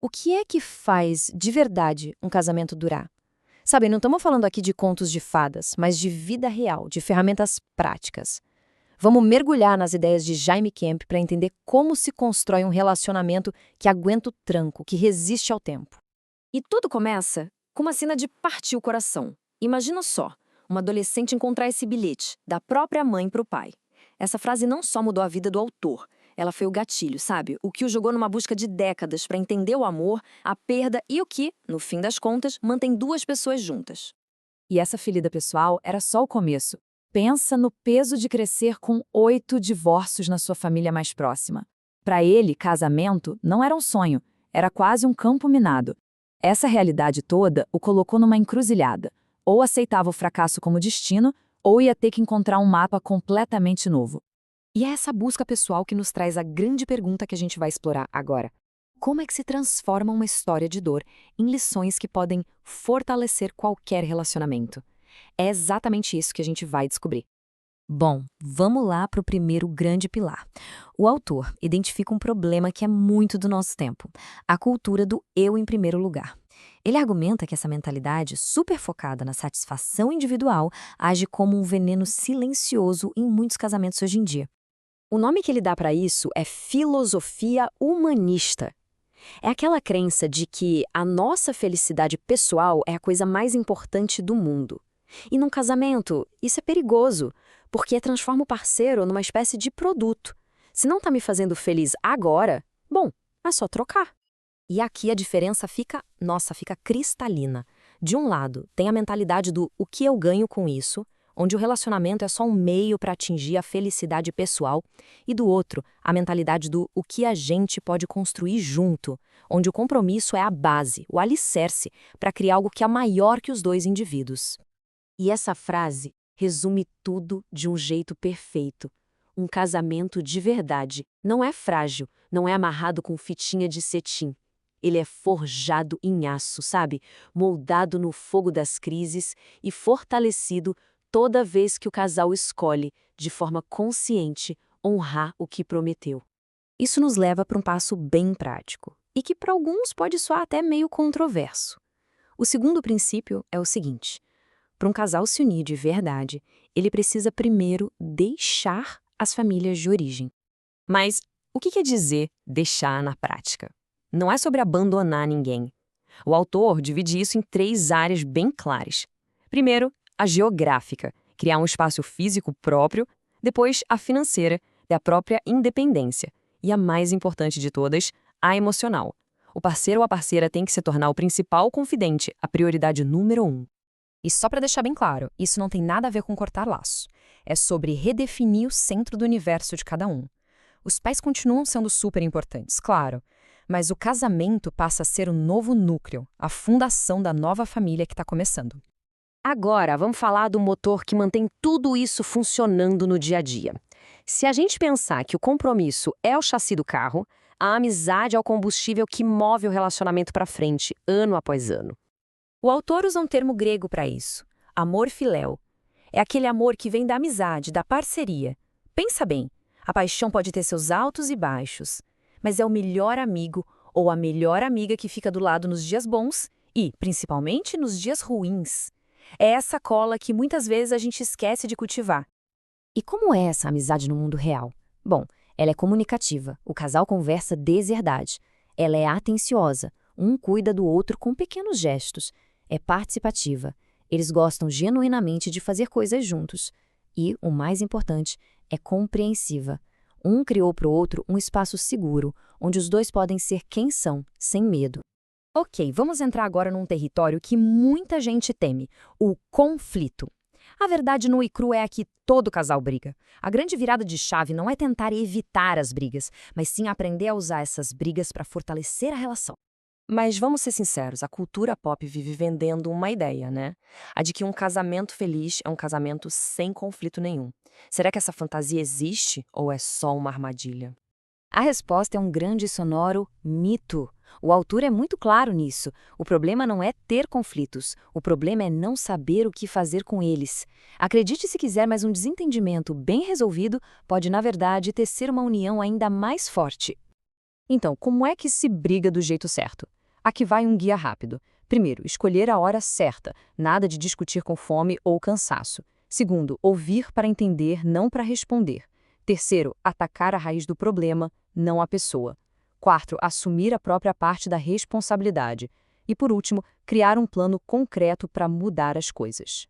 O que é que faz, de verdade, um casamento durar? Sabe, não estamos falando aqui de contos de fadas, mas de vida real, de ferramentas práticas. Vamos mergulhar nas ideias de Jaime Camp para entender como se constrói um relacionamento que aguenta o tranco, que resiste ao tempo. E tudo começa com uma cena de partir o coração. Imagina só, uma adolescente encontrar esse bilhete da própria mãe para o pai. Essa frase não só mudou a vida do autor, ela foi o gatilho, sabe? O que o jogou numa busca de décadas para entender o amor, a perda e o que, no fim das contas, mantém duas pessoas juntas. E essa ferida pessoal era só o começo. Pensa no peso de crescer com 8 divórcios na sua família mais próxima. Para ele, casamento não era um sonho, era quase um campo minado. Essa realidade toda o colocou numa encruzilhada. Ou aceitava o fracasso como destino, ou ia ter que encontrar um mapa completamente novo. E é essa busca pessoal que nos traz a grande pergunta que a gente vai explorar agora. Como é que se transforma uma história de dor em lições que podem fortalecer qualquer relacionamento? É exatamente isso que a gente vai descobrir. Bom, vamos lá para o primeiro grande pilar. O autor identifica um problema que é muito do nosso tempo, a cultura do eu em primeiro lugar. Ele argumenta que essa mentalidade, super focada na satisfação individual, age como um veneno silencioso em muitos casamentos hoje em dia. O nome que ele dá para isso é filosofia humanista. É aquela crença de que a nossa felicidade pessoal é a coisa mais importante do mundo. E num casamento, isso é perigoso, porque transforma o parceiro numa espécie de produto. Se não está me fazendo feliz agora, bom, é só trocar. E aqui a diferença fica cristalina. De um lado, tem a mentalidade do o que eu ganho com isso, onde o relacionamento é só um meio para atingir a felicidade pessoal, e do outro, a mentalidade do o que a gente pode construir junto, onde o compromisso é a base, o alicerce, para criar algo que é maior que os dois indivíduos. E essa frase resume tudo de um jeito perfeito. Um casamento de verdade não é frágil, não é amarrado com fitinha de cetim. Ele é forjado em aço, sabe? Moldado no fogo das crises e fortalecido toda vez que o casal escolhe, de forma consciente, honrar o que prometeu. Isso nos leva para um passo bem prático, e que para alguns pode soar até meio controverso. O segundo princípio é o seguinte: para um casal se unir de verdade, ele precisa primeiro deixar as famílias de origem. Mas o que quer dizer deixar na prática? Não é sobre abandonar ninguém. O autor divide isso em 3 áreas bem claras. Primeiro, a geográfica, criar um espaço físico próprio. Depois, a financeira, ter a própria independência. E a mais importante de todas, a emocional. O parceiro ou a parceira tem que se tornar o principal confidente, a prioridade número 1. E só para deixar bem claro, isso não tem nada a ver com cortar laço. É sobre redefinir o centro do universo de cada um. Os pais continuam sendo super importantes, claro, mas o casamento passa a ser o novo núcleo, a fundação da nova família que está começando. Agora, vamos falar do motor que mantém tudo isso funcionando no dia a dia. Se a gente pensar que o compromisso é o chassi do carro, a amizade é o combustível que move o relacionamento para frente, ano após ano. O autor usa um termo grego para isso, amor filéu. É aquele amor que vem da amizade, da parceria. Pensa bem, a paixão pode ter seus altos e baixos, mas é o melhor amigo ou a melhor amiga que fica do lado nos dias bons e, principalmente, nos dias ruins. É essa cola que muitas vezes a gente esquece de cultivar. E como é essa amizade no mundo real? Bom, ela é comunicativa, o casal conversa de verdade. Ela é atenciosa, um cuida do outro com pequenos gestos. É participativa, eles gostam genuinamente de fazer coisas juntos. E, o mais importante, é compreensiva. Um criou para o outro um espaço seguro, onde os dois podem ser quem são, sem medo. Ok, vamos entrar agora num território que muita gente teme, o conflito. A verdade nua e crua é que todo casal briga. A grande virada de chave não é tentar evitar as brigas, mas sim aprender a usar essas brigas para fortalecer a relação. Mas vamos ser sinceros, a cultura pop vive vendendo uma ideia, né? A de que um casamento feliz é um casamento sem conflito nenhum. Será que essa fantasia existe ou é só uma armadilha? A resposta é um grande e sonoro mito. O autor é muito claro nisso. O problema não é ter conflitos, o problema é não saber o que fazer com eles. Acredite se quiser, mas um desentendimento bem resolvido pode, na verdade, tecer uma união ainda mais forte. Então, como é que se briga do jeito certo? Aqui vai um guia rápido. Primeiro, escolher a hora certa, nada de discutir com fome ou cansaço. Segundo, ouvir para entender, não para responder. Terceiro, atacar a raiz do problema, não a pessoa. Quarto, assumir a própria parte da responsabilidade. E por último, criar um plano concreto para mudar as coisas.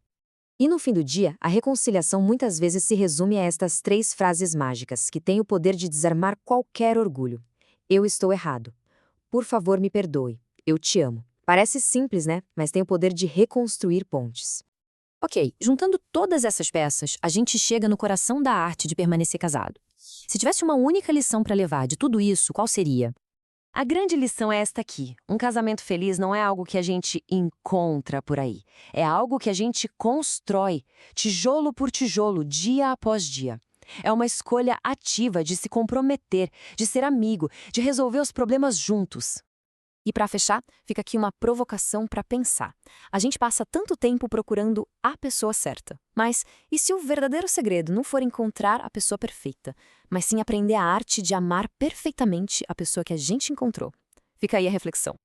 E no fim do dia, a reconciliação muitas vezes se resume a estas 3 frases mágicas que têm o poder de desarmar qualquer orgulho. Eu estou errado. Por favor, me perdoe. Eu te amo. Parece simples, né? Mas tem o poder de reconstruir pontes. Ok, juntando todas essas peças, a gente chega no coração da arte de permanecer casado. Se tivesse uma única lição para levar de tudo isso, qual seria? A grande lição é esta aqui. Um casamento feliz não é algo que a gente encontra por aí. É algo que a gente constrói, tijolo por tijolo, dia após dia. É uma escolha ativa de se comprometer, de ser amigo, de resolver os problemas juntos. E para fechar, fica aqui uma provocação para pensar. A gente passa tanto tempo procurando a pessoa certa. Mas e se o verdadeiro segredo não for encontrar a pessoa perfeita, mas sim aprender a arte de amar perfeitamente a pessoa que a gente encontrou? Fica aí a reflexão.